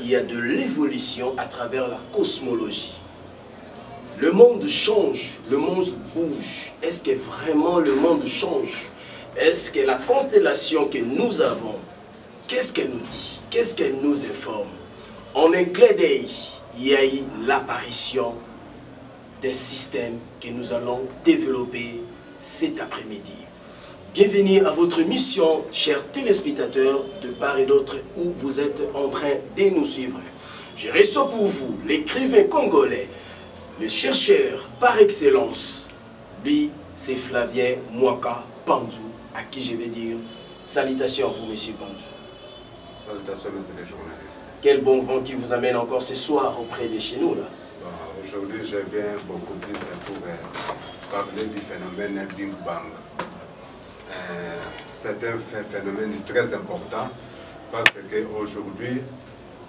il y a de l'évolution à travers la cosmologie. Le monde change, le monde bouge. Est-ce que vraiment le monde change? Est-ce que la constellation que nous avons, qu'est-ce qu'elle nous dit? Qu'est-ce qu'elle nous informe? En un clin d'œil, il y a eu l'apparition d'un système que nous allons développer cet après-midi. Bienvenue à votre mission, chers téléspectateurs de part et d'autre où vous êtes en train de nous suivre. Je reçois pour vous l'écrivain congolais, le chercheur par excellence. Lui, c'est Flavien Mwaka Pandou, à qui je vais dire salutations à vous, monsieur Pandou. Salutations, monsieur les journalistes. Quel bon vent qui vous amène encore ce soir auprès de chez nous, là. Bon, aujourd'hui, je viens beaucoup plus pour parler du phénomène Big Bang. C'est un phénomène très important parce qu'aujourd'hui,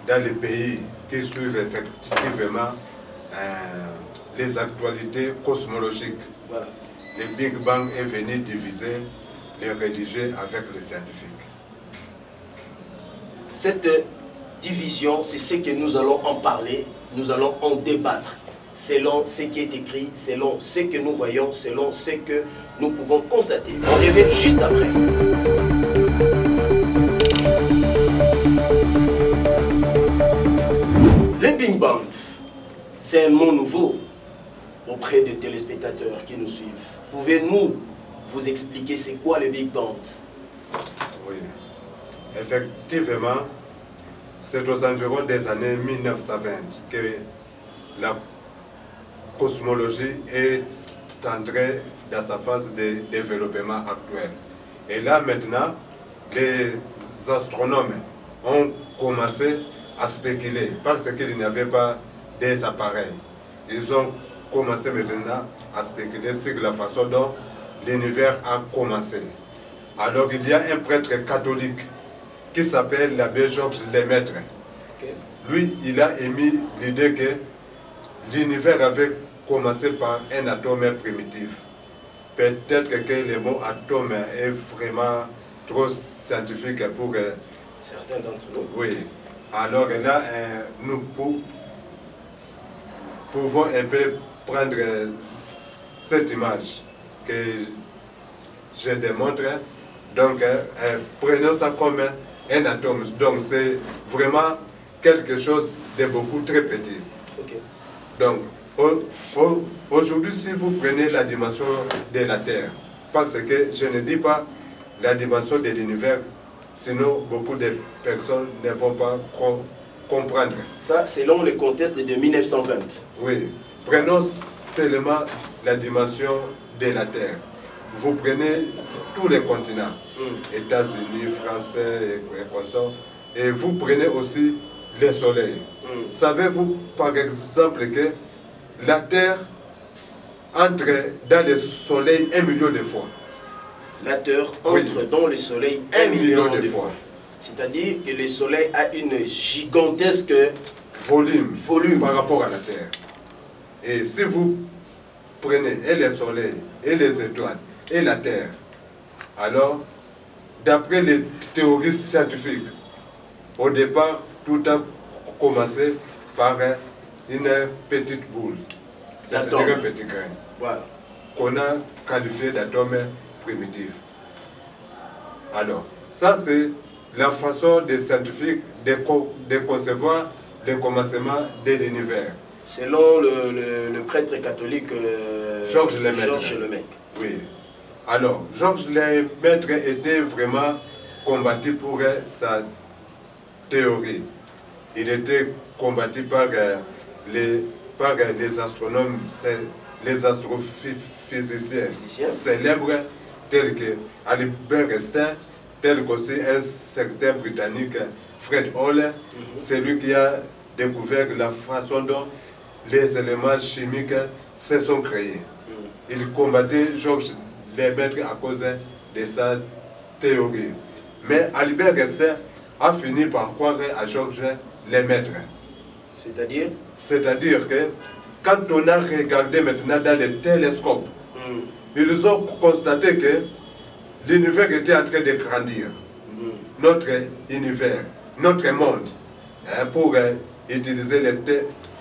dans les pays qui suivent effectivement les actualités cosmologiques, voilà, le Big Bang est venu diviser les religieux avec les scientifiques. Cette division, c'est ce que nous allons en parler, nous allons en débattre, selon ce qui est écrit, selon ce que nous voyons, selon ce que nous pouvons constater. On revient juste après. Le Big Bang, c'est un mot nouveau auprès des téléspectateurs qui nous suivent. Pouvez-vous vous expliquer c'est quoi le Big Bang? Oui, effectivement, c'est aux environs des années 1920 que la cosmologie est entrée dans sa phase de développement actuel. Et là maintenant, les astronomes ont commencé à spéculer parce qu'il n'y avait pas des appareils. Ils ont commencé maintenant à spéculer sur la façon dont l'univers a commencé. Alors il y a un prêtre catholique qui s'appelle l'abbé Georges Lemaître. Okay. Lui, il a émis l'idée que l'univers avait commencé par un atome primitif. Peut-être que le mot atome est vraiment trop scientifique pour certains d'entre nous. Oui. Alors là, nous pouvons un peu prendre cette image que je démontre. Donc, prenons ça comme un atome. Donc, c'est vraiment quelque chose de beaucoup très petit. Okay. Donc, aujourd'hui, si vous prenez la dimension de la Terre, parce que je ne dis pas la dimension de l'univers, sinon beaucoup de personnes ne vont pas comprendre. Ça, selon le contexte de 1920. Oui. Prenons seulement la dimension de la Terre. Vous prenez tous les continents, États-Unis, Français et consorts, et vous prenez aussi le Soleil. Savez-vous, par exemple, que la Terre entre dans le Soleil 1 million de fois? La Terre entre dans le Soleil 1 million de fois. C'est-à-dire que le Soleil a une gigantesque volume par rapport à la Terre. Et si vous prenez et le Soleil, et les étoiles, et la Terre, alors, d'après les théories scientifiques, au départ, tout a commencé par une petite boule, c'est-à-dire un petit grain, voilà, qu'on a qualifié d'atome primitif. Alors, ça c'est la façon des scientifiques de concevoir le commencement de l'univers. Selon le prêtre catholique Georges Lemaître. Oui. Alors, Georges Lemaître était vraiment combattu pour sa théorie. Il était combattu par les astronomes, les astrophysiciens célèbres tels que Albert Einstein, tel qu'aussi un certain Britannique, Fred Hoyle, c'est lui qui a découvert la façon dont les éléments chimiques se sont créés. Il combattait Georges Lemaître à cause de sa théorie. Mais Albert Einstein a fini par croire à Georges Lemaître. C'est-à-dire? C'est-à-dire que quand on a regardé maintenant dans les télescopes, ils ont constaté que l'univers était en train de grandir. Notre univers, notre monde pour utiliser les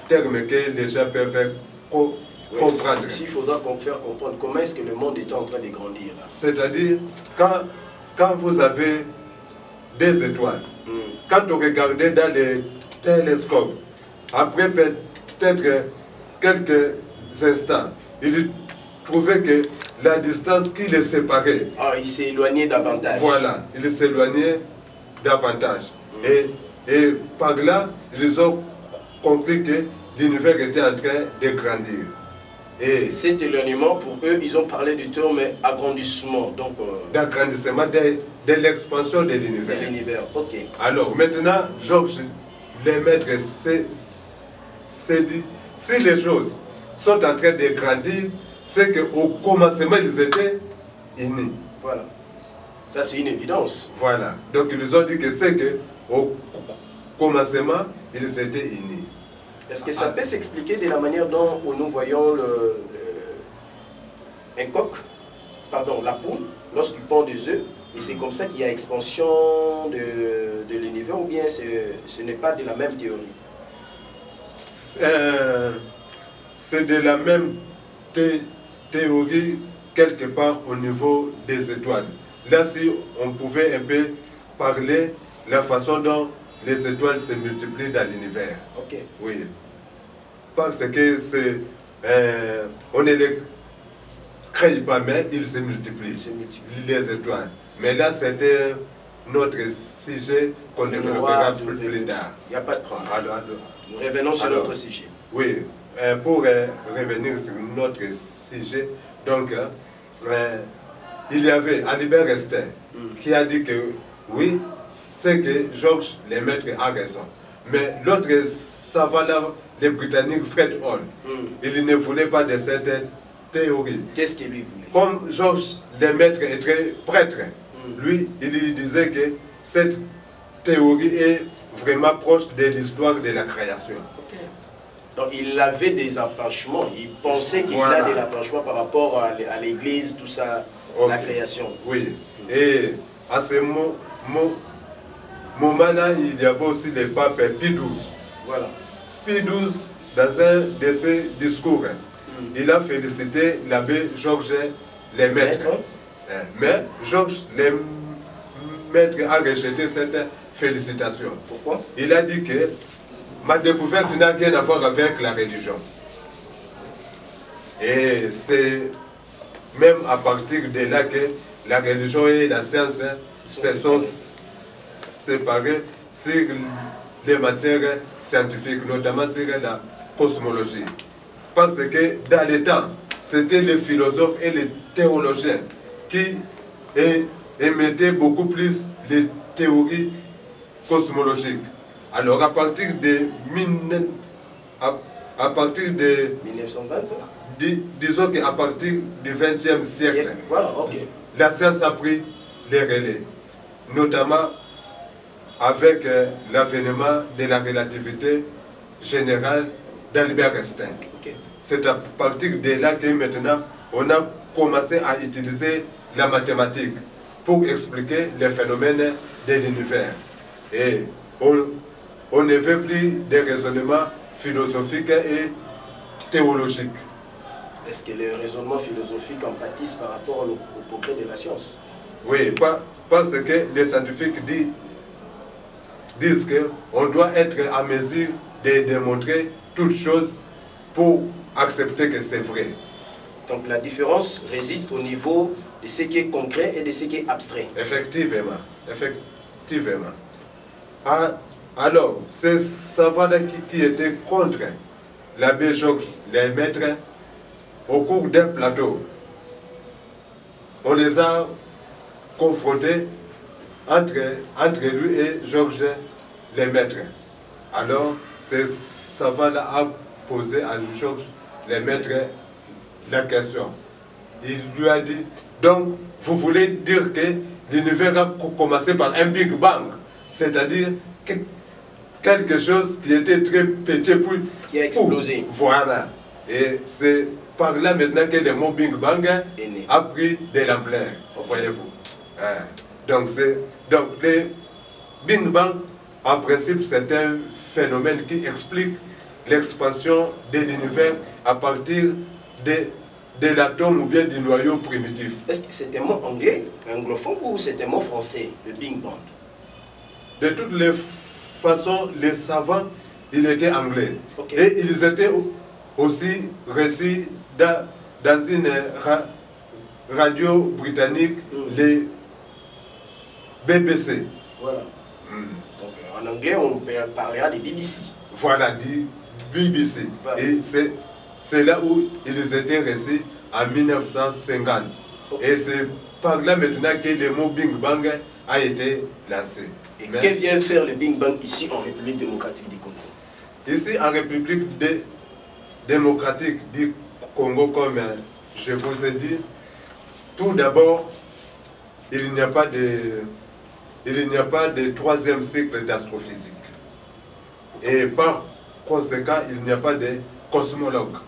termes que les gens peuvent comprendre. Ici, il faudra faire comprendre comment est-ce que le monde est en train de grandir. C'est-à-dire, quand vous avez des étoiles, quand vous regardez dans les télescopes, après peut-être quelques instants, il trouvait que la distance qui les séparait... Ah, il s'est éloigné davantage. Voilà, il s'éloignait davantage. Et par là, ils ont compris que l'univers était en train de grandir. Et cet éloignement, pour eux, ils ont parlé du terme agrandissement. D'agrandissement de l'expansion de l'univers. De l'univers, ok. Alors maintenant, Georges Lemaître s'est dit, si les choses sont en train de grandir, c'est qu'au commencement, ils étaient unis. Voilà. Ça, c'est une évidence. Voilà. Donc, ils ont dit que c'est qu'au commencement, ils étaient unis. Est-ce que ça peut s'expliquer de la manière dont nous voyons un coq, pardon, la poule, lorsqu'il pond des œufs, et c'est comme ça qu'il y a expansion de l'univers, ou bien ce n'est pas de la même théorie? C'est de la même théorie quelque part au niveau des étoiles. Là, si on pouvait un peu parler la façon dont les étoiles se multiplient dans l'univers. Ok. Oui. Parce que c'est... on ne les crée pas, mais ils se multiplient. Les étoiles. Mais là, c'était notre sujet qu'on développera plus tard. Il n'y a pas de problème. Nous revenons sur notre sujet. Oui. Pour revenir sur notre sujet, donc, il y avait Albert Einstein qui a dit que oui, c'est que Georges Lemaître a raison. Mais l'autre savant là, le Britannique Fred Hall, il ne voulait pas de cette théorie. Qu'est-ce qu'il lui voulait? Comme Georges Lemaître était prêtre, lui, il disait que cette théorie est vraiment proche de l'histoire de la création. Okay. Donc il avait des empêchements, il pensait qu'il a des empêchements par rapport à l'église, tout ça, la création. Oui, et à ce moment-là, il y avait aussi le pape Pie XII. Voilà. Pie XII, dans un de ses discours, il a félicité l'abbé Georges Lemaître. Mais Georges Lemaître a rejeté cette félicitation. Pourquoi? Il a dit que ma découverte n'a rien à voir avec la religion. Et c'est même à partir de là que la religion et la science se sont séparées sur les matières scientifiques, notamment sur la cosmologie. Parce que dans les temps, c'était les philosophes et les théologiens qui émettaient beaucoup plus les théories cosmologiques. Alors à partir de 1920, disons qu'à partir du XXe siècle, voilà, la science a pris les relais, notamment avec l'avènement de la relativité générale d'Albert Einstein. C'est à partir de là que maintenant on a commencé à utiliser la mathématique pour expliquer les phénomènes de l'univers. Et on ne veut plus des raisonnements philosophiques et théologiques. Est-ce que les raisonnements philosophiques en pâtissent par rapport au progrès de la science? Oui, parce que les scientifiques disent qu'on doit être à mesure de démontrer toutes choses pour accepter que c'est vrai. Donc la différence réside au niveau de ce qui est concret et de ce qui est abstrait. Effectivement, effectivement. Alors, ces savants-là qui étaient contre l'abbé Georges Lemaître, au cours d'un plateau, on les a confrontés entre lui et Georges Lemaître. Alors, ces savants-là ont posé à Georges Lemaître la question. Il lui a dit, donc, vous voulez dire que l'univers a commencé par un Big Bang, c'est-à-dire quelque chose qui était très petit, puis qui a explosé. Voilà. Et c'est par là maintenant que le mot Big Bang a pris de l'ampleur, voyez-vous. Donc le Big Bang en principe, c'est un phénomène qui explique l'expansion de l'univers à partir de l'atome ou bien du noyau primitif. Est-ce que c'est un mot anglais, anglophone, ou c'est un mot français, le Big Bang? De toutes les façons, les savants, ils étaient anglais. Okay. Et ils étaient aussi récits dans une radio britannique, les BBC. Voilà. Donc en anglais, on parlera des BBC. Voilà, du BBC. Voilà. Et c'est là où ils étaient récits en 1950. Okay. Et c'est par là maintenant que le mot Big Bang a été lancé. Et que vient faire le Big Bang ici en République démocratique du Congo? Ici en République démocratique du Congo, comme je vous ai dit, tout d'abord, il n'y a pas de troisième cycle d'astrophysique. Et par conséquent, il n'y a pas de cosmologue.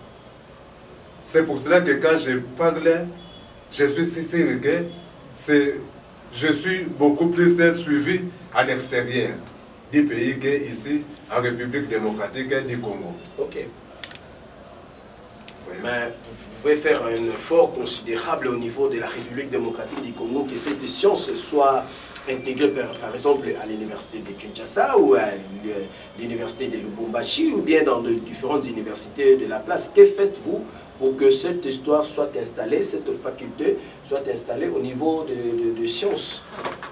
C'est pour cela que quand je parle, je suis si sûr que je suis beaucoup plus suivi à l'extérieur du pays qu'ici, en République démocratique du Congo. Ok. Oui. Mais vous pouvez faire un effort considérable au niveau de la République démocratique du Congo, que cette science soit intégrée par exemple à l'université de Kinshasa ou à l'université de Lubumbashi ou bien dans de différentes universités de la place. Que faites-vous pour que cette histoire soit installée, cette faculté soit installée au niveau de sciences?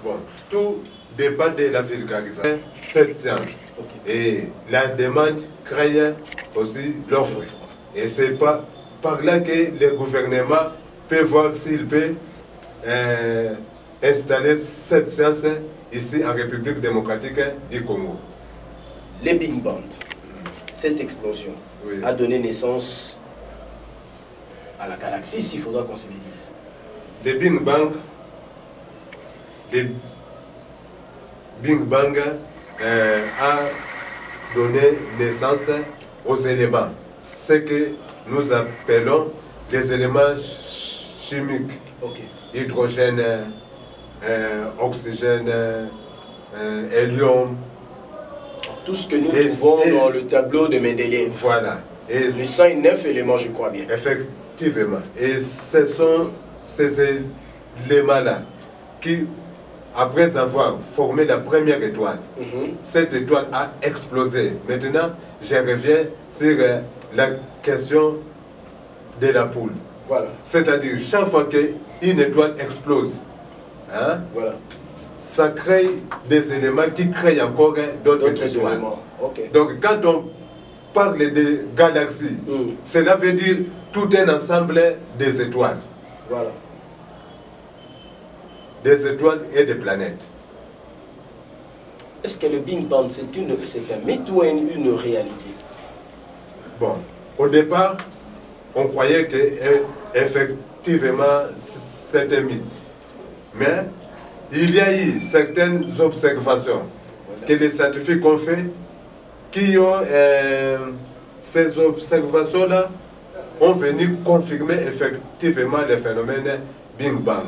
Bon, tout dépend de la vulgarisation de cette science. Okay. Et la demande crée aussi l'offre. Et c'est par là que le gouvernement peut voir s'il peut installer cette science ici en République démocratique du Congo. Les Big Bang, cette explosion, oui, a donné naissance à la galaxie, s'il faudra qu'on se le dise. Le Big Bang a donné naissance aux éléments, ce que nous appelons les éléments chimiques. Okay. Hydrogène, oxygène, hélium. Tout ce que nous trouvons dans le tableau de Mendeleïev. Voilà. Et les 109 éléments, je crois bien. Effectivement. Et ce sont ces éléments-là qui, après avoir formé la première étoile, cette étoile a explosé. Maintenant, je reviens sur la question de la poule. Voilà. C'est-à-dire, chaque fois qu'une étoile explose, hein, voilà, ça crée des éléments qui créent encore d'autres étoiles. Okay. Donc, quand on parle de galaxies, cela veut dire tout un ensemble des étoiles. Voilà. Des étoiles et des planètes. Est-ce que le Big Bang, c'est un mythe ou une réalité? Bon, au départ, on croyait que effectivement c'est un mythe. Mais il y a eu certaines observations que les scientifiques ont fait qui ont, ces observations-là ont venu confirmer effectivement le phénomène Big Bang.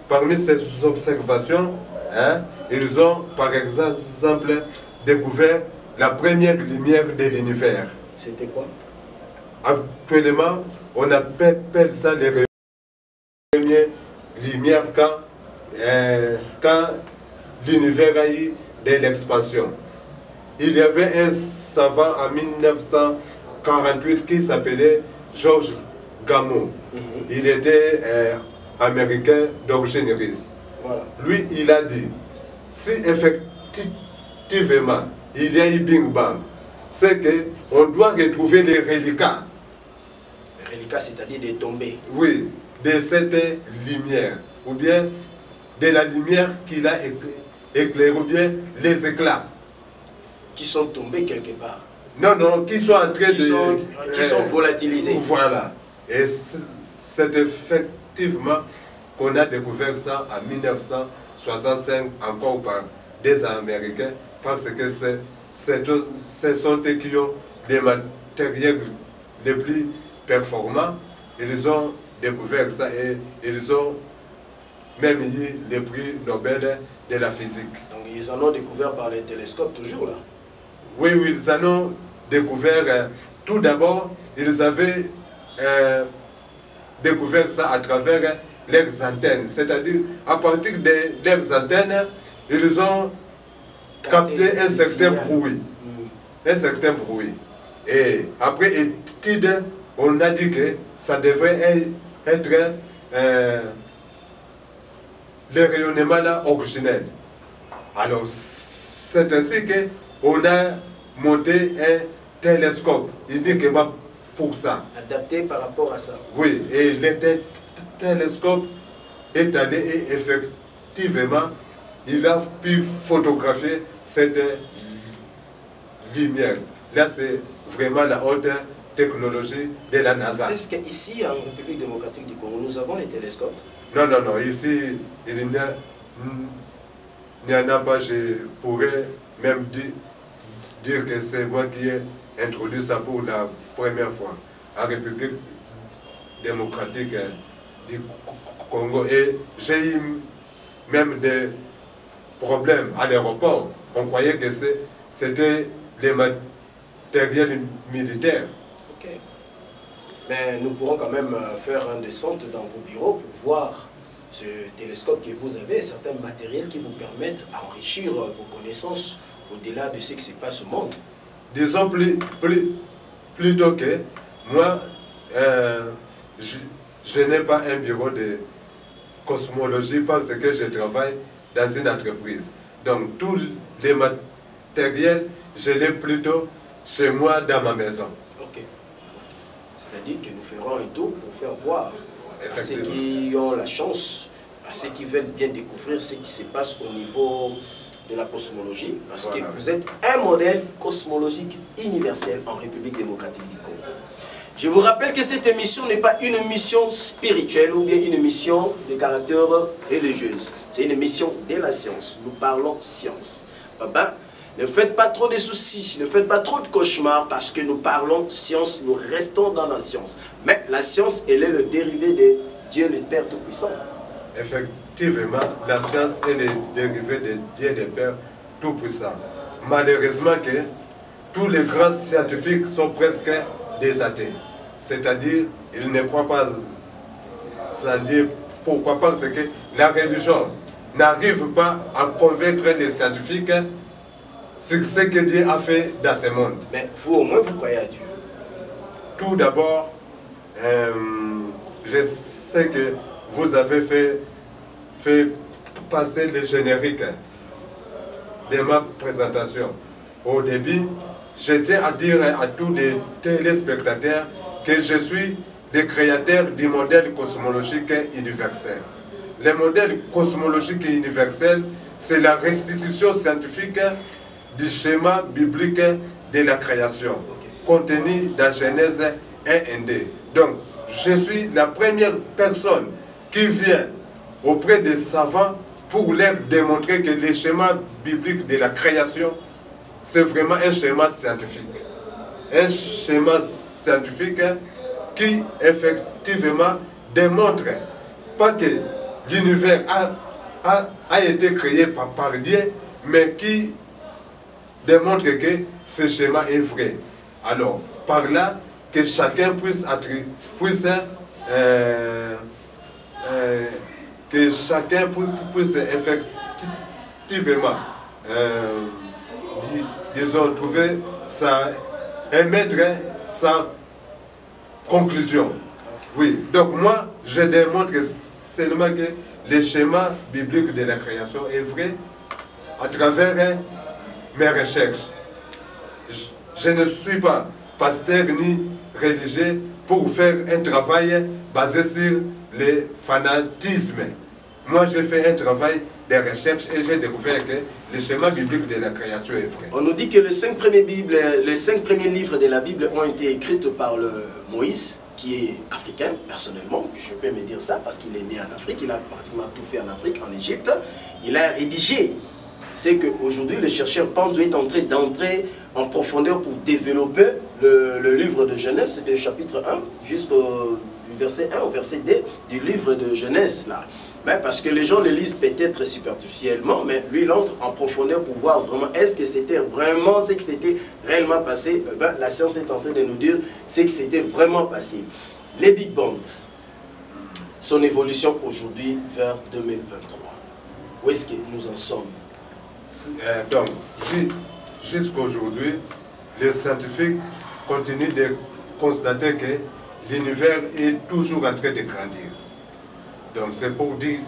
Parmi ces observations, hein, ils ont par exemple découvert la première lumière de l'univers. C'était quoi? Actuellement, on appelle ça les premières lumières quand l'univers a eu de l'expansion. Il y avait un savant en 1948 qui s'appelait Georges Gamow. Il était américain d'origine russe. Voilà. Lui, il a dit, si effectivement il y a eu Big Bang, c'est qu'on doit retrouver les reliquats. Les reliquats, c'est-à-dire des tombées. Oui, de cette lumière, ou bien de la lumière qu'il a éclairée, ou bien les éclats. Qui sont tombés quelque part. Non, non, qui sont en train qui sont volatilisés. Voilà. Et c'est effectivement qu'on a découvert ça en 1965, encore par des Américains, parce que ce sont eux qui ont des matériels les plus performants. Ils ont découvert ça et ils ont même eu le prix Nobel de la physique. Donc ils en ont découvert par les télescopes toujours là. Oui, oui, ils en ont découvert. Tout d'abord, ils avaient découvert ça à travers leurs antennes. C'est-à-dire, à partir de leurs antennes, ils ont capté un certain bruit. Un certain bruit. Et après étude, on a dit que ça devrait être le rayonnement là originel. Alors, c'est ainsi qu'on a monté un télescope uniquement pour ça. Adapté par rapport à ça. Oui, et le télescope est allé et effectivement, il a pu photographier cette lumière. Là, c'est vraiment la haute technologie de la NASA. Est-ce qu'ici, en République démocratique du Congo, nous avons les télescopes? Non, non, non. Ici, il n'y en a pas. Je pourrais même dire que c'est moi qui ai introduit ça pour la première fois en République démocratique du Congo. Et j'ai eu même des problèmes à l'aéroport. On croyait que c'était les matériels militaires. Ok. Mais nous pourrons quand même faire une descente dans vos bureaux pour voir ce télescope que vous avez, certains matériels qui vous permettent d'enrichir vos connaissances au-delà de ce qui se passe au monde. Disons plutôt que moi, je n'ai pas un bureau de cosmologie parce que je travaille dans une entreprise. Donc tous les matériels, je l'ai plutôt chez moi dans ma maison. Ok. C'est-à-dire que nous ferons un tour pour faire voir à ceux qui ont la chance, à ceux qui veulent bien découvrir ce qui se passe au niveau de la cosmologie, parce que vous êtes un modèle cosmologique universel en République démocratique du Congo. Je vous rappelle que cette émission n'est pas une émission spirituelle ou bien une émission de caractère religieuse. C'est une émission de la science. Nous parlons science. Ne faites pas trop de soucis, ne faites pas trop de cauchemars parce que nous parlons science, nous restons dans la science. Mais la science, elle est le dérivé de Dieu le Père Tout-Puissant. Effectivement, la science est le dérivé de Dieu le Père Tout-Puissant. Malheureusement que tous les grands scientifiques sont presque des athées. C'est-à-dire, ils ne croient pas en Dieu. Pourquoi? Parce que la religion n'arrive pas à convaincre les scientifiques sur ce que Dieu a fait dans ce monde. Mais vous, au moins, vous croyez à Dieu. Tout d'abord, je sais que vous avez fait passer le générique de ma présentation. Au début, je tiens à dire à tous les téléspectateurs que je suis le créateur du modèle cosmologique universel. Le modèle cosmologique universel, c'est la restitution scientifique du schéma biblique de la création, contenu dans Genèse 1 et 2. Donc, je suis la première personne qui vient auprès des savants pour leur démontrer que le schéma biblique de la création, c'est vraiment un schéma scientifique. Un schéma scientifique qui, effectivement, démontre pas que l'univers a été créé par Dieu, mais qui démontre que ce schéma est vrai. Alors, par là, que chacun puisse effectivement disons, trouver sa, émettre sa conclusion. Oui, donc moi, je démontre seulement que le schéma biblique de la création est vrai à travers mes recherches. Je ne suis pas pasteur ni religieux pour faire un travail basé sur le fanatisme. Moi, j'ai fait un travail de recherche et j'ai découvert que le schéma biblique de la création est vrai. On nous dit que les 5 premiers livres de la Bible ont été écrits par Moïse, qui est africain, personnellement. Je peux me dire ça parce qu'il est né en Afrique, il a pratiquement tout fait en Afrique, en Égypte. Il a rédigé. C'est qu'aujourd'hui, le chercheur Pandou est en train d'entrer en profondeur pour développer le livre de Genèse, du chapitre 1 jusqu'au verset 1 au verset 2 du livre de Genèse. Là. Ben, parce que les gens le lisent peut-être superficiellement, mais lui, il entre en profondeur pour voir vraiment, est-ce que c'était vraiment ce qui s'était réellement passé. Ben, la science est en train de nous dire ce qui s'était vraiment passé. Les big bands, son évolution aujourd'hui vers 2023. Où est-ce que nous en sommes? Donc, jusqu'aujourd'hui, les scientifiques continuent de constater que l'univers est toujours en train de grandir. Donc c'est pour dire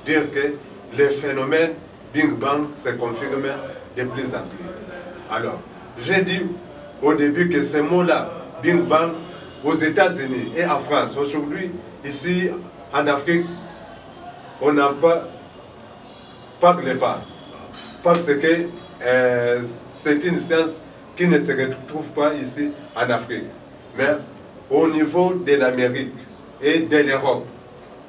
que les phénomènes Big Bang se confirment de plus en plus. Alors, j'ai dit au début que ce mot-là, Big Bang, aux États-Unis et en France, aujourd'hui, ici en Afrique, on n'en parle pas. Parce que c'est une science qui ne se retrouve pas ici en Afrique. Mais au niveau de l'Amérique et de l'Europe,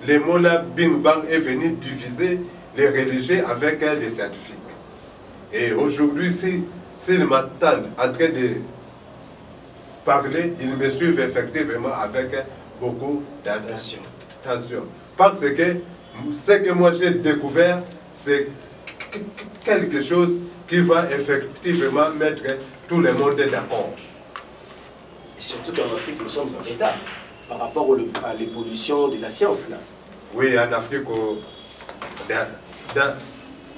le mot-là, Big Bang, est venu diviser les religieux avec les scientifiques. Et aujourd'hui, s'ils m'attendent en train de parler, ils me suivent effectivement avec beaucoup d'attention. Parce que ce que moi j'ai découvert, c'est quelque chose qui va effectivement mettre tout le monde d'accord. Et surtout qu'en Afrique, nous sommes en retard par rapport à l'évolution de la science, là. Oui, en Afrique,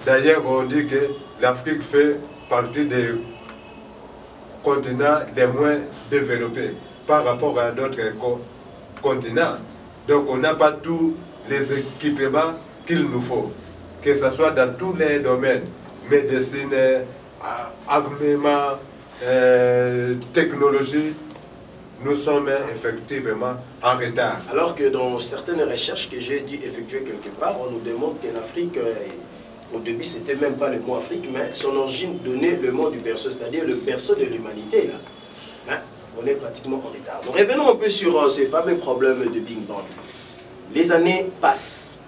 d'ailleurs, on dit que l'Afrique fait partie des continents les moins développés par rapport à d'autres continents. Donc, on n'a pas tous les équipements qu'il nous faut, que ce soit dans tous les domaines, médecine, armement, technologie. Nous sommes effectivement en retard. Alors que dans certaines recherches que j'ai dû effectuer quelque part, on nous démontre que l'Afrique, au début c'était même pas le mot Afrique, mais son origine donnait le mot du berceau, c'est-à-dire le berceau de l'humanité. Hein? On est pratiquement en retard. Donc revenons un peu sur ce fameux problème de Big Bang. Les années passent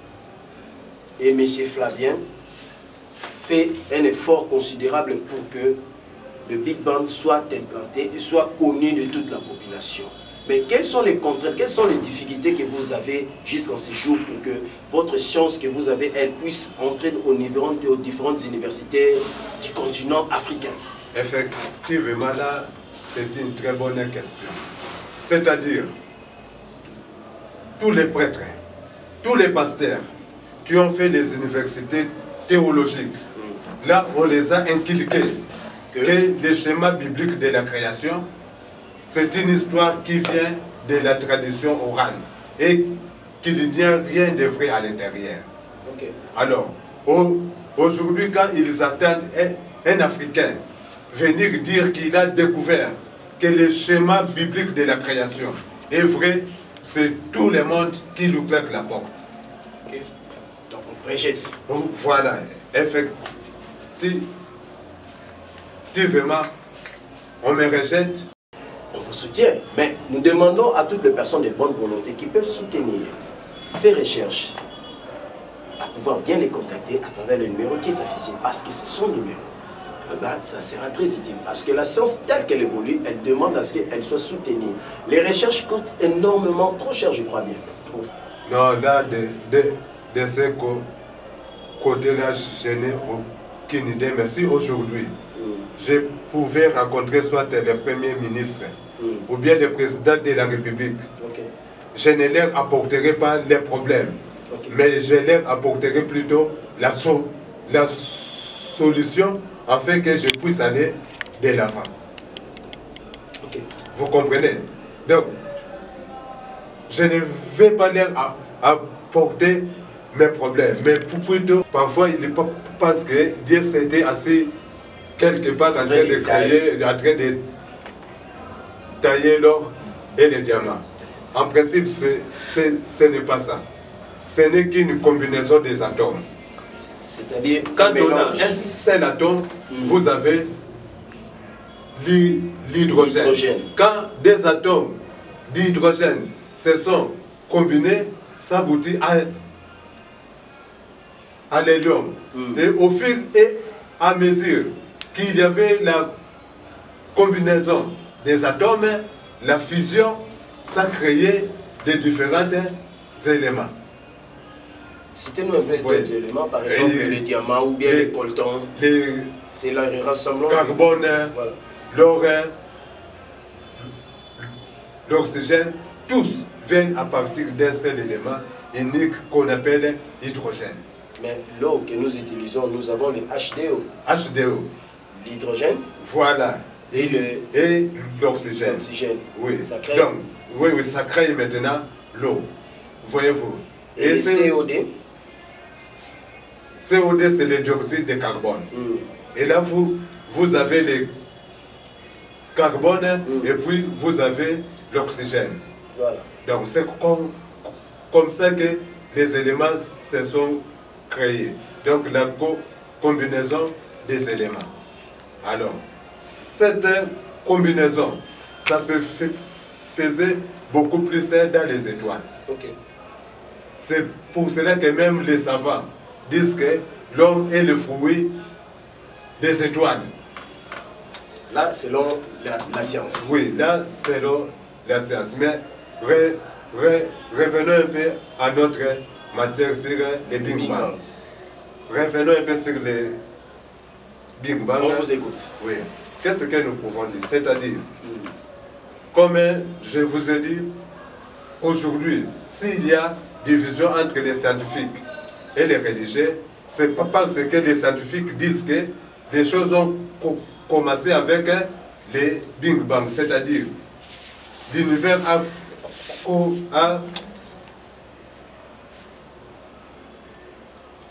et M. Flavien fait un effort considérable pour que le Big Bang soit implanté et soit connu de toute la population. Mais quelles sont les contraintes, quelles sont les difficultés que vous avez jusqu'en ce jour pour que votre science que vous avez, elle puisse entrer aux différentes universités du continent africain? Effectivement, là, c'est une très bonne question. C'est-à-dire, tous les prêtres, tous les pasteurs qui ont fait les universités théologiques, là, on les a inculqués que le schéma biblique de la création, c'est une histoire qui vient de la tradition orale et qu'il n'y a rien de vrai à l'intérieur. Okay. Alors, aujourd'hui, quand ils attendent un Africain venir dire qu'il a découvert que le schéma biblique de la création est vrai, c'est tout le monde qui lui claque la porte. Okay. Donc on vous rejette. Voilà, effectivement, on me rejette. On vous soutient, mais nous demandons à toutes les personnes de bonne volonté qui peuvent soutenir ces recherches à pouvoir bien les contacter à travers le numéro qui est affiché, parce que c'est son numéro. Eh ben, ça sera très utile, parce que la science telle qu'elle évolue, elle demande à ce qu'elle soit soutenue. Les recherches coûtent énormément, trop cher, je crois bien. Non, là, de ce côté-là, je n'ai aucune idée, mais si aujourd'hui, je pouvais rencontrer soit le Premier ministre ou bien le Président de la République, je ne leur apporterai pas les problèmes, mais je leur apporterai plutôt la solution afin que je puisse aller de l'avant. Vous comprenez? Donc, je ne vais pas leur apporter mes problèmes, mais plutôt, parfois, ils pensent que Dieu s'était assis quelque part en train de créer, en train de tailler l'or et les diamants. En principe, ce n'est pas ça. Ce n'est qu'une combinaison des atomes. C'est-à-dire, quand on a un seul atome, vous avez l'hydrogène. Quand des atomes d'hydrogène se sont combinés, ça aboutit à l'hélium. Et au fur et à mesure qu'il y avait la combinaison des atomes, la fusion, ça créait les différents éléments. Citez-nous un peu d'autres éléments, par exemple les diamants ou bien les coltons. C'est là rassemblement. Carbone, voilà. l'or, l'oxygène, tous viennent à partir d'un seul élément unique qu'on appelle hydrogène. Mais l'eau que nous utilisons, nous avons le HDO. HDO. L'hydrogène. Voilà. Et l'oxygène. L'oxygène. Oui. Ça crée... Donc, oui, ça crée maintenant l'eau. Voyez-vous. Et le COD. COD, c'est le dioxyde de carbone. Et là, vous avez le carbone et puis vous avez l'oxygène. Voilà. Donc, c'est comme ça que les éléments se sont créés. Donc, la combinaison des éléments. Alors, cette combinaison, ça se faisait beaucoup plus dans les étoiles. Okay. C'est pour cela que même les savants disent que l'homme est le fruit des étoiles. Là, selon la science. Oui, là, selon la science. Mais revenons un peu à notre matière sur les Big Bang. Revenons un peu sur les Big Bang. On vous écoute. Oui. Qu'est-ce que nous pouvons dire? C'est-à-dire, comme je vous ai dit, aujourd'hui, s'il y a division entre les scientifiques et les religieux, c'est pas parce que les scientifiques disent que les choses ont commencé avec les Big Bang, c'est-à-dire l'univers a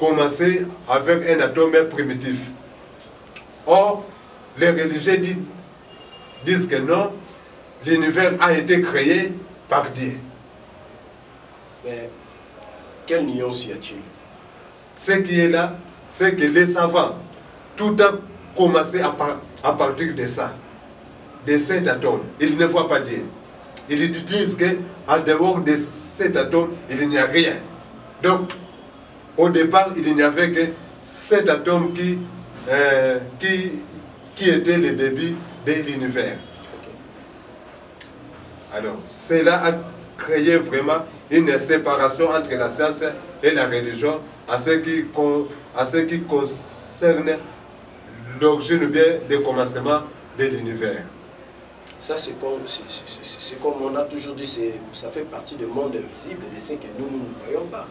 commencé avec un atome primitif. Or, les religieux disent que non, l'univers a été créé par Dieu. Mais quelle nuance y a-t-il? Ce qui est là, c'est que les savants, tout a commencé à partir de ça, de cet atome. Ils ne voient pas Dieu. Ils disent qu'en dehors de cet atome, il n'y a rien. Donc, au départ, il n'y avait que cet atome qui était le début de l'univers. Alors, cela a créé vraiment une séparation entre la science et la religion à ce qui concerne l'origine ou bien le commencement de l'univers. Ça, c'est comme on a toujours dit, ça fait partie du monde invisible, de ce que nous ne voyons pas.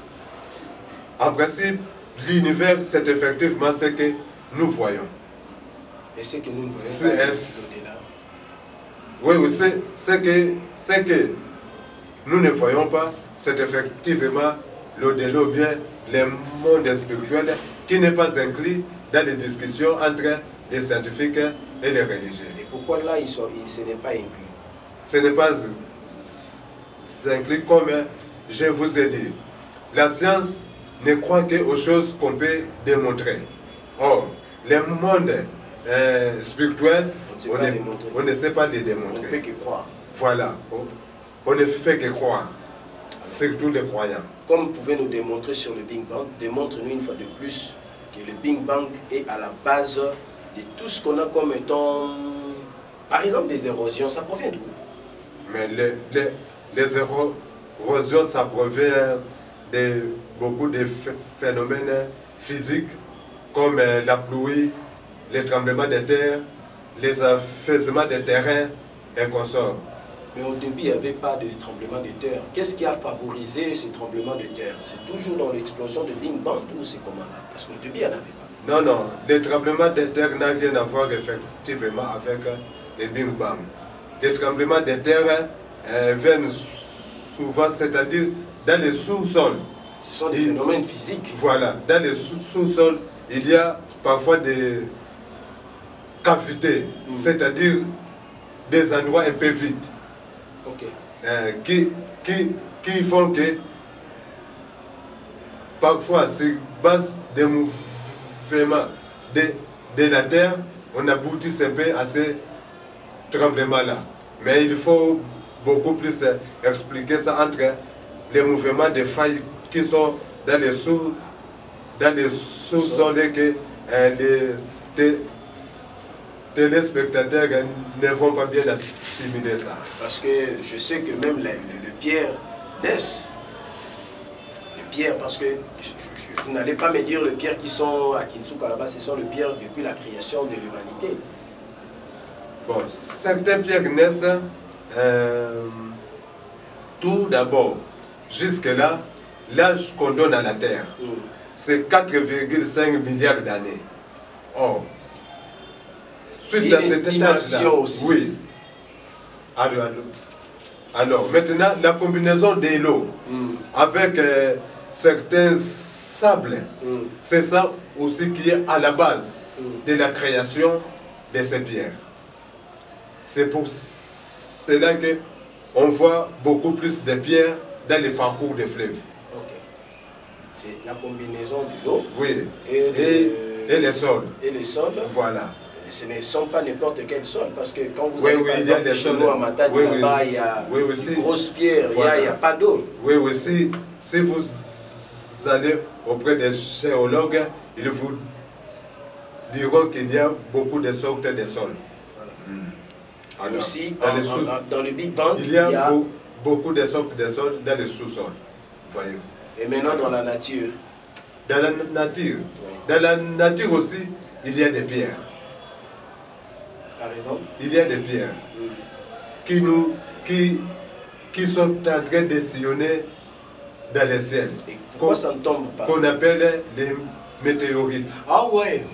En principe, l'univers, c'est effectivement ce que nous voyons. Et ce que nous ne voyons pas, c'est au-delà. Oui, ce que nous ne voyons pas, c'est effectivement l'au-delà ou bien le monde spirituel qui n'est pas inclus dans les discussions entre les scientifiques et les religieux. Et pourquoi là, ce n'est pas inclus? Ce n'est pas inclus comme je vous ai dit. La science ne croit qu'aux choses qu'on peut démontrer. Or, le monde spirituel, on ne sait pas les démontrer. On ne fait que croire. Voilà, on ne fait que croire, surtout les croyants. Comme vous pouvez nous démontrer sur le Big Bang, démontre-nous une fois de plus que le Big Bang est à la base de tout ce qu'on a comme étant, par exemple, des érosions, ça provient d'où? Mais les érosions, ça provient de beaucoup de phénomènes physiques comme la pluie, les tremblements de terre, les affaisements de terrain et consorts. Mais au début, il n'y avait pas de tremblement de terre. Qu'est-ce qui a favorisé ces tremblements de terre? C'est toujours dans l'explosion de Big Bang ou c'est comment là? Parce qu'au début, il n'y en avait pas. Non, non, les tremblements de terre n'ont rien à voir effectivement avec les Big Bang. Les tremblements de terre viennent souvent, c'est-à-dire dans les sous-sols. Ce sont des phénomènes physiques. Voilà, dans les sous-sols, il y a parfois des cavités, c'est-à-dire des endroits un peu vides. Okay. Qui font que parfois, sur base des mouvements de la terre, on aboutit un peu à ces tremblements-là. Mais il faut beaucoup plus expliquer ça entre les mouvements de failles qui sont dans les sous-sols et que les téléspectateurs ne vont pas bien assimiler ça. Parce que je sais que même le pierre laisse pierres, parce que vous n'allez pas me dire les pierres qui sont à Kintsuka là-bas, ce sont les pierres depuis la création de l'humanité. Bon, certaines pierres naissent tout d'abord, jusque-là, l'âge qu'on donne à la Terre, c'est 4,5 milliards d'années. Or, suite à cette âge-là, oui. Alors, maintenant, la combinaison de l'eau avec certains sables, c'est ça aussi qui est à la base de la création de ces pierres. C'est pour cela qu'on voit beaucoup plus de pierres dans les parcours des fleuves. Okay. C'est la combinaison de l'eau et les sols. Et les sols. Voilà. Ce ne sont pas n'importe quel sol, parce que quand vous oui, allez par exemple chez nous à Matadi, là-bas, il y a une grosse pierre, voilà. Il n'y a pas d'eau. Oui, oui, si vous allez auprès des géologues, ils vous diront qu'il y a beaucoup de sortes de sols. Voilà. Alors, aussi, dans le Big Bang, il y a beaucoup de sortes de sols dans les sous-sols. Voyez-vous. Et maintenant dans la nature. Dans la nature. Oui. Dans la nature aussi, il y a des pierres. Par exemple, il y a des pierres qui sont en train de sillonner dans le ciel. Et pourquoi ça ne tombe pas? Qu'on appelle les météorites. Ah ouais,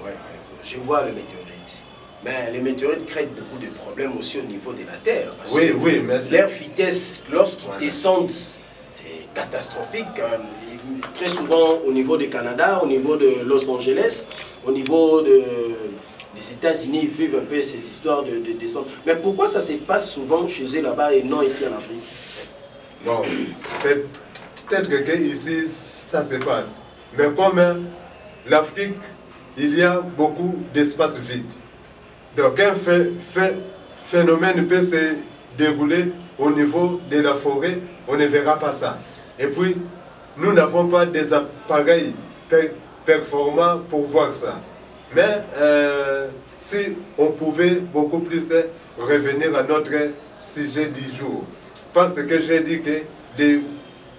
je vois les météorites. Mais les météorites créent beaucoup de problèmes aussi au niveau de la Terre. Parce que leur vitesse, lorsqu'ils descendent, c'est catastrophique. Très souvent au niveau du Canada, au niveau de Los Angeles, au niveau des États-Unis, ils vivent un peu ces histoires de descente. Mais pourquoi ça se passe souvent chez eux là-bas et non ici en Afrique? Bon, peut-être que ici ça se passe. Mais comme l'Afrique, il y a beaucoup d'espace vide. Donc un phénomène peut se dérouler au niveau de la forêt, on ne verra pas ça. Et puis, nous n'avons pas des appareils performants pour voir ça. Mais si on pouvait beaucoup plus revenir à notre sujet du jour, parce que j'ai dit que le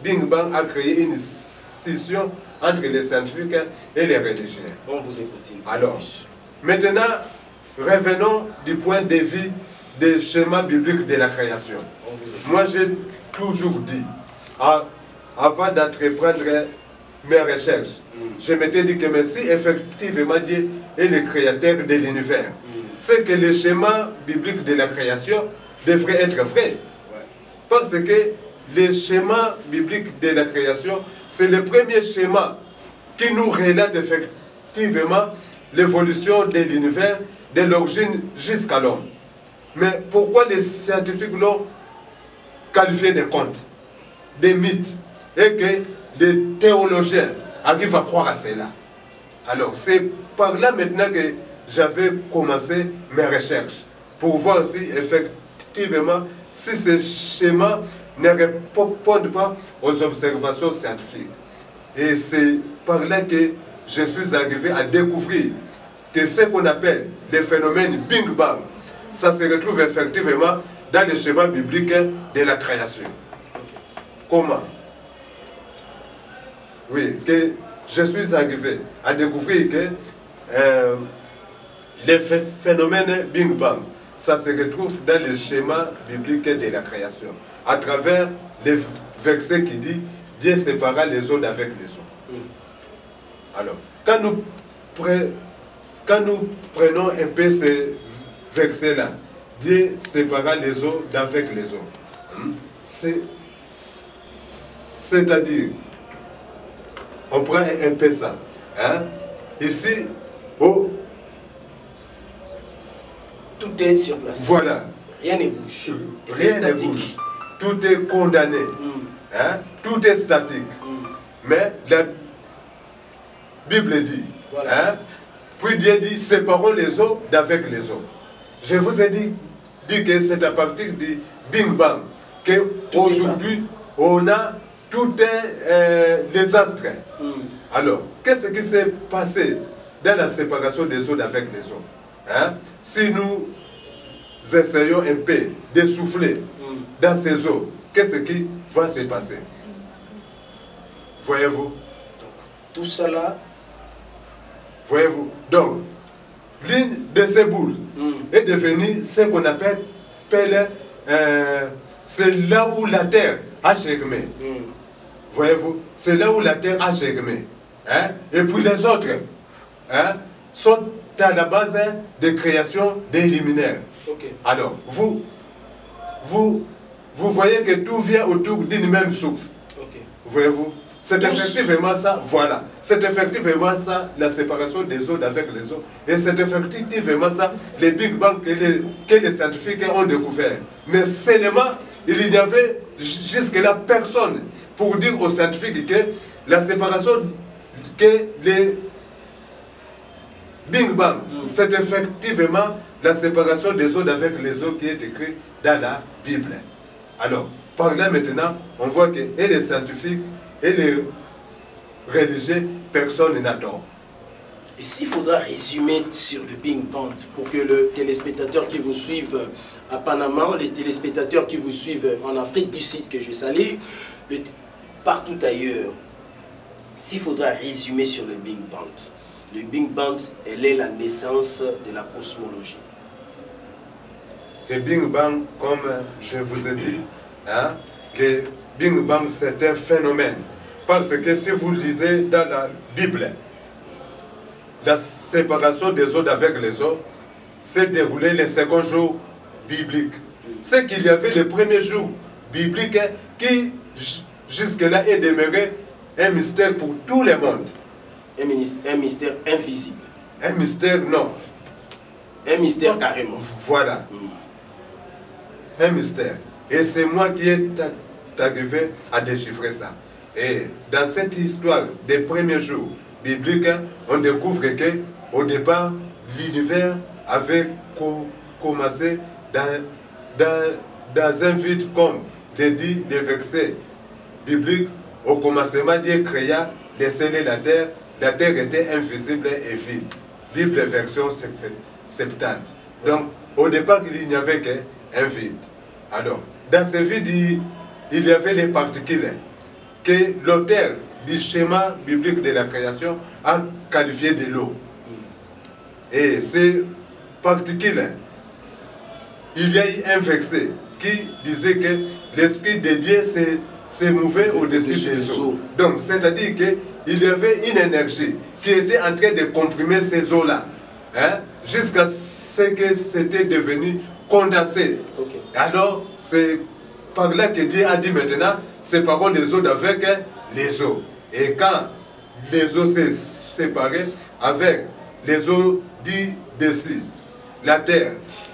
Big Bang a créé une scission entre les scientifiques et les religieux. On vous écoute. Alors, maintenant, revenons du point de vue des schémas bibliques de la création. Moi, j'ai toujours dit, avant d'entreprendre mes recherches, je m'étais dit que mais si effectivement Dieu est le créateur de l'univers, c'est que le schéma biblique de la création devrait être vrai. Parce que le schéma biblique de la création, c'est le premier schéma qui nous relate effectivement l'évolution de l'univers, de l'origine jusqu'à l'homme. Mais pourquoi les scientifiques l'ont qualifié de contes, des mythes, et que les théologiens arrivent à croire à cela? Alors, c'est par là maintenant que j'avais commencé mes recherches, pour voir si effectivement, si ces schémas ne répondent pas aux observations scientifiques. Et c'est par là que je suis arrivé à découvrir que ce qu'on appelle les phénomènes Big Bang, ça se retrouve effectivement dans les schémas bibliques de la création. Comment? Oui, que je suis arrivé à découvrir que les phénomènes Big Bang, ça se retrouve dans les schémas bibliques de la création, à travers les versets qui disent Dieu sépara les eaux d'avec les eaux. Alors, quand nous prenons un peu ces versets-là, Dieu sépara les eaux d'avec les eaux. C'est-à-dire, on prend un peu ça. Hein? Ici, tout est sur place. Voilà. Rien ne bouge. Rien ne bouge. Tout est condamné. Hein? Tout est statique. Mais la Bible dit, voilà. Hein? Puis Dieu dit, séparons les eaux d'avec les eaux. Je vous ai dit que c'est à partir du Big Bang qu'aujourd'hui, on a tous les astres. Alors, qu'est-ce qui s'est passé dans la séparation des eaux d'avec les eaux? Hein? Si nous essayons un peu de souffler dans ces eaux, qu'est-ce qui va se passer? Voyez-vous? Donc, tout ça là. Voyez-vous? Donc, l'une de ces boules est devenue ce qu'on appelle c'est là où la terre a germé. Voyez-vous? C'est là où la terre a germé. Hein? Et puis les autres sont à la base de création des luminaires. Okay. Alors, vous voyez que tout vient autour d'une même source. Okay. Voyez-vous? C'est effectivement ça, voilà. C'est effectivement ça, la séparation des eaux avec les eaux. Et c'est effectivement ça, les Big Bang que les scientifiques ont découvert. Mais seulement, il n'y avait jusque-là personne pour dire aux scientifiques que la séparation, que les Big Bang, c'est effectivement la séparation des eaux avec les eaux qui est écrite dans la Bible. Alors, par là maintenant, on voit que et les scientifiques et les religieux, personne n'a tort. Et s'il faudra résumer sur le Big Bang pour que les téléspectateurs qui vous suivent à Panama, les téléspectateurs qui vous suivent en Afrique du Sud que je salue, partout ailleurs, s'il faudra résumer sur le Big Bang, elle est la naissance de la cosmologie. Le Big Bang, comme je vous ai dit, le Big Bang c'est un phénomène. Parce que si vous lisez dans la Bible, la séparation des eaux avec les eaux s'est déroulée le second jour biblique. C'est qu'il y avait le premier jour biblique qui jusque-là est demeuré un mystère pour tout le monde. Un mystère invisible. Un mystère, non. Un mystère carrément. Voilà. Un mystère. Et c'est moi qui est arrivé à déchiffrer ça. Et dans cette histoire des premiers jours bibliques, on découvre que au départ, l'univers avait commencé dans un vide, comme le dit les versets bibliques. Au commencement, Dieu créa les cieux et la terre. La terre était invisible et vide. Bible version 70. Donc, au départ, il n'y avait qu'un vide. Alors, dans ce vide, il y avait les particules que l'auteur du schéma biblique de la création a qualifié de l'eau. Et ces particules, il y a eu un verset qui disait que l'Esprit de Dieu s'est mouvé au-dessus des eaux. Donc, c'est-à-dire qu'il y avait une énergie qui était en train de comprimer ces eaux-là, jusqu'à ce que c'était devenu condensé. Okay. Alors, c'est par là que Dieu a dit maintenant, séparons les eaux d'avec les eaux. Et quand les eaux s'est séparées avec les eaux dites d'ici, la terre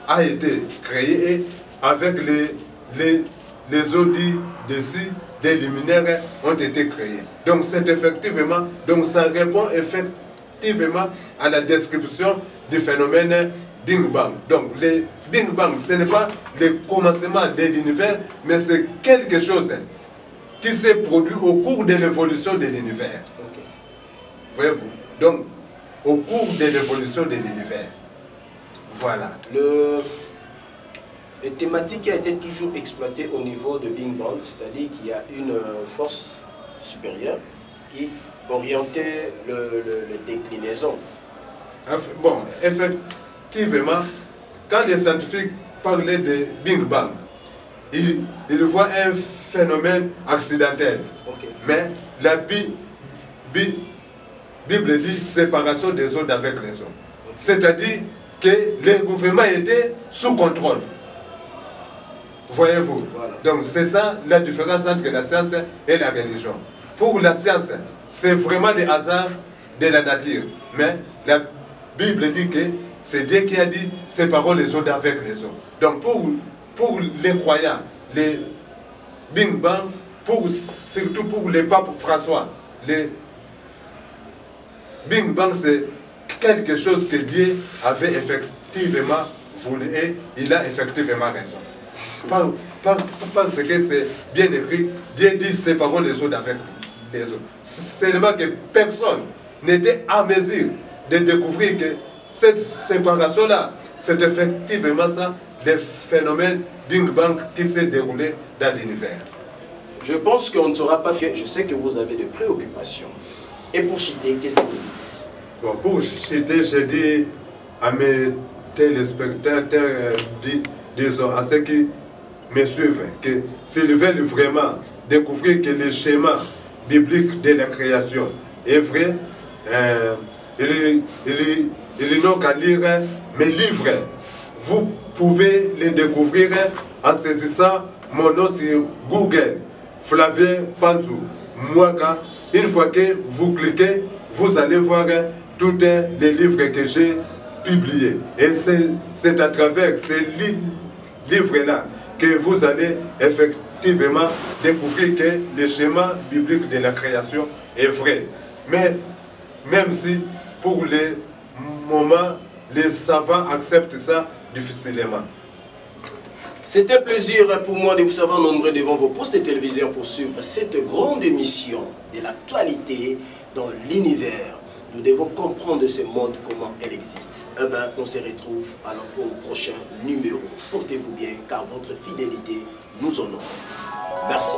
a été créée et avec les eaux dites d'ici, les luminaires ont été créés. Donc c'est effectivement, donc ça répond effectivement à la description du phénomène Big Bang. Donc le Big Bang, ce n'est pas le commencement de l'univers, mais c'est quelque chose qui s'est produit au cours de l'évolution de l'univers. Okay. Voyez-vous? Donc, au cours de l'évolution de l'univers. Voilà. La thématique qui a été toujours exploitée au niveau de Big Bang, c'est-à-dire qu'il y a une force supérieure qui orientait les déclinaisons. Bon, effectivement, quand les scientifiques parlaient de Big Bang, ils voient un phénomène accidentel. Okay. Mais la Bible dit séparation des eaux avec les eaux. Okay. C'est-à-dire que le gouvernement était sous contrôle. Voyez-vous? Voilà. Donc c'est ça la différence entre la science et la religion. Pour la science, c'est vraiment le hasard de la nature. Mais la Bible dit que c'est Dieu qui a dit séparons les eaux avec les eaux. Donc pour les croyants, les Big Bang, surtout pour les papes François, les Big Bang c'est quelque chose que Dieu avait effectivement voulu et il a effectivement raison. Parce que c'est bien écrit, Dieu dit séparons les eaux avec les eaux. Seulement que personne n'était à mesure de découvrir que cette séparation-là, c'est effectivement ça, le phénomène Big Bang qui s'est déroulé dans l'univers. Je pense qu'on ne saura pas faire. Je sais que vous avez des préoccupations. Et pour Chité, qu'est-ce que vous dites? Bon, pour Chité, je dis à mes téléspectateurs, disons, à ceux qui me suivent, que s'ils veulent vraiment découvrir que le schéma biblique de la création est vrai, ils n'ont qu'à lire mes livres. Vous pouvez les découvrir en saisissant mon nom sur Google, Flavien Panzou, Mwaka. Une fois que vous cliquez, vous allez voir tous les livres que j'ai publiés. Et c'est à travers ces livres-là que vous allez effectivement découvrir que le schéma biblique de la création est vrai. Mais même si pour le moment, les savants acceptent ça difficilement. C'est un plaisir pour moi de vous savoir nombreux devant vos postes de télévision pour suivre cette grande émission de l'actualité dans l'univers. Nous devons comprendre ce monde, comment elle existe. Eh bien, on se retrouve alors pour le prochain numéro. Portez-vous bien, car votre fidélité nous honore. Merci.